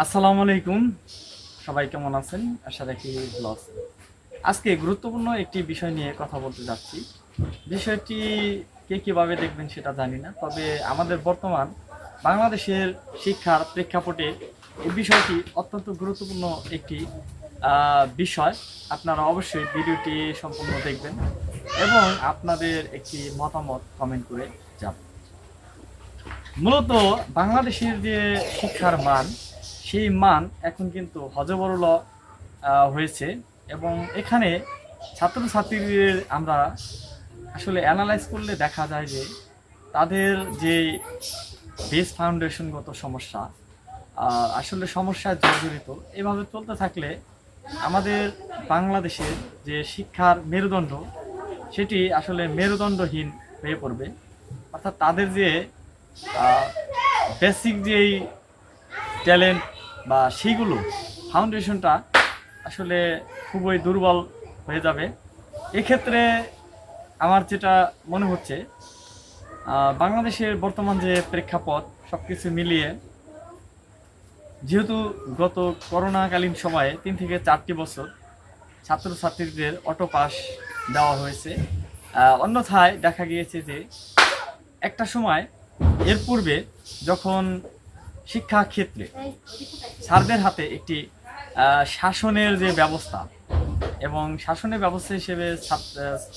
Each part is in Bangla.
আসসালামু আলাইকুম। সবাই কেমন আছেন? আশা রাখি ভালো আছেন। আজকে গুরুত্বপূর্ণ একটি বিষয় নিয়ে কথা বলতে যাচ্ছি। বিষয়টি কে কিভাবে দেখবেন সেটা জানি না, তবে আমাদের বর্তমান বাংলাদেশের শিক্ষার প্রেক্ষাপটে এই বিষয়টি অত্যন্ত গুরুত্বপূর্ণ একটি বিষয়। আপনারা অবশ্যই ভিডিওটি সম্পূর্ণ দেখবেন এবং আপনাদের একটি মতামত কমেন্ট করে যাবেন। মূলত বাংলাদেশের যে শিক্ষার মান, সেই মান এখন কিন্তু হযবরল হয়েছে এবং এখানে ছাত্রছাত্রীদের আমরা আসলে অ্যানালাইজ করলে দেখা যায় যে তাদের যে বেস ফাউন্ডেশনগত সমস্যা, আসলে সমস্যায় জর্জরিত। এভাবে চলতে থাকলে আমাদের বাংলাদেশের যে শিক্ষার মেরুদণ্ড, সেটি আসলে মেরুদণ্ডহীন হয়ে পড়বে। অর্থাৎ তাদের যে বেসিক যেই ট্যালেন্ট বা সেইগুলো ফাউন্ডেশনটা আসলে খুবই দুর্বল হয়ে যাবে। এক্ষেত্রে আমার যেটা মনে হচ্ছে, বাংলাদেশের বর্তমান যে প্রেক্ষাপট সব কিছু মিলিয়ে, যেহেতু গত করোনাকালীন সময়ে 3 থেকে 4টি বছর ছাত্রছাত্রীদের অটো পাস দেওয়া হয়েছে, অন্যথায় দেখা গিয়েছে যে একটা সময় এর পূর্বে যখন শিক্ষা ক্ষেত্রে স্যারদের হাতে একটি শাসনের যে ব্যবস্থা এবং শাসনের ব্যবস্থা হিসেবে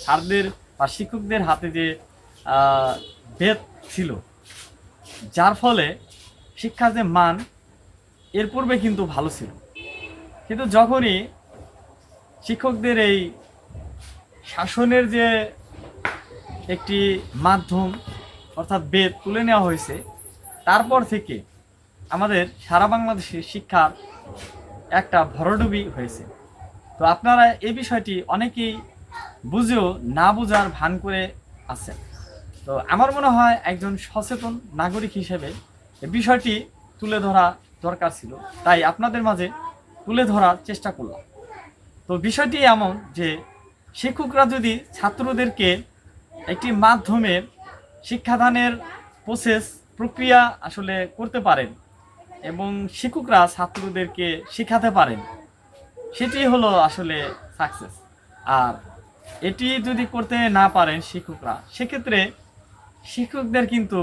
স্যারদের বা শিক্ষকদের হাতে যে বেদ ছিল, যার ফলে শিক্ষার যে মান এর পূর্বে কিন্তু ভালো ছিল। কিন্তু যখনই শিক্ষকদের এই শাসনের যে একটি মাধ্যম অর্থাৎ বেদ তুলে নেওয়া হয়েছে, তারপর থেকে আমাদের সারা বাংলাদেশে শিক্ষার একটা ভরাডুবি হয়েছে। তো আপনারা এই বিষয়টি অনেকেই বুঝেও না বুঝার ভান করে আছেন। তো আমার মনে হয় একজন সচেতন নাগরিক হিসেবে এই বিষয়টি তুলে ধরা দরকার ছিল, তাই আপনাদের মাঝে তুলে ধরার চেষ্টা করলাম। তো বিষয়টি এমন যে শিক্ষকরা যদি ছাত্রদেরকে একটি মাধ্যমের শিক্ষাদানের প্রক্রিয়া আসলে করতে পারেন এবং শিক্ষকরা ছাত্রদেরকে শেখাতে পারেন, সেটি হলো আসলে সাকসেস। আর এটি যদি করতে না পারেন শিক্ষকরা, সেক্ষেত্রে শিক্ষকদের কিন্তু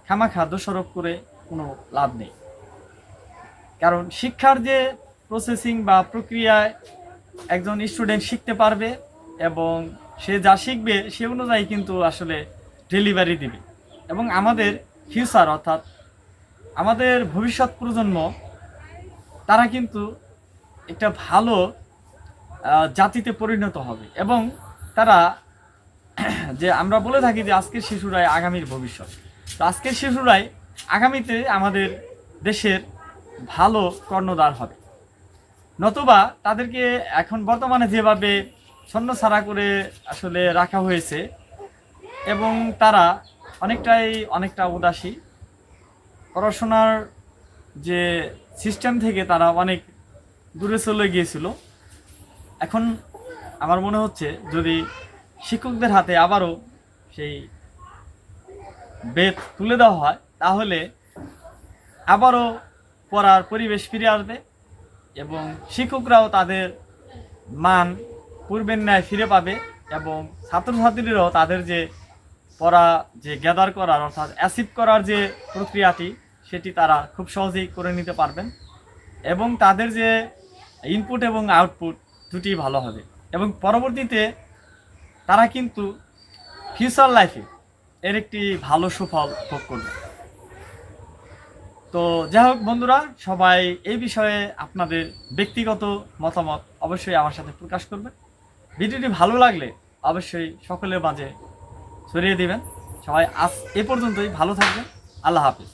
খামাখা দোষারোপ করে কোনো লাভ নেই। কারণ শিক্ষার যে প্রসেসিং বা প্রক্রিয়ায় একজন স্টুডেন্ট শিখতে পারবে এবং সে যা শিখবে সে অনুযায়ী কিন্তু আসলে ডেলিভারি দিবে এবং আমাদের ফিউচার অর্থাৎ আমাদের ভবিষ্যৎ প্রজন্ম, তারা কিন্তু একটা ভালো জাতিতে পরিণত হবে এবং তারা যে আমরা বলে থাকি যে আজকের শিশুরাই আগামীর ভবিষ্যৎ। তো আজকের শিশুরাই আগামীতে আমাদের দেশের ভালো কর্ণধার হবে। নতুবা তাদেরকে এখন বর্তমানে যেভাবে ছন্নছাড়া করে আসলে রাখা হয়েছে এবং তারা অনেকটা উদাসী, পড়াশোনার যে সিস্টেম থেকে তারা অনেক দূরে চলে গিয়েছিল। এখন আমার মনে হচ্ছে যদি শিক্ষকদের হাতে আবারও সেই বেদ তুলে দেওয়া হয়, তাহলে আবারও পড়ার পরিবেশ ফিরে আসবে এবং শিক্ষকরাও তাদের মান পূর্বের ন্যায় ফিরে পাবে এবং ছাত্রছাত্রীরাও তাদের যে পড়া যে গ্যাদার করার অর্থাৎ অ্যাচিভ করার যে প্রক্রিয়াটি, সেটি তারা খুব সহজেই করে নিতে পারবেন এবং তাদের যে ইনপুট এবং আউটপুট দুটি ভালো হবে এবং পরবর্তীতে তারা কিন্তু ফিউচার লাইফে এর একটি ভালো সুফল ভোগ করবে। তো যাই হোক বন্ধুরা, সবাই এই বিষয়ে আপনাদের ব্যক্তিগত মতামত অবশ্যই আমার সাথে প্রকাশ করবেন। ভিডিওটি ভালো লাগলে অবশ্যই সকলের মাঝে ছড়িয়ে দিবেন। সবাই আজ এ পর্যন্তই, ভালো থাকবেন। আল্লাহ হাফিজ।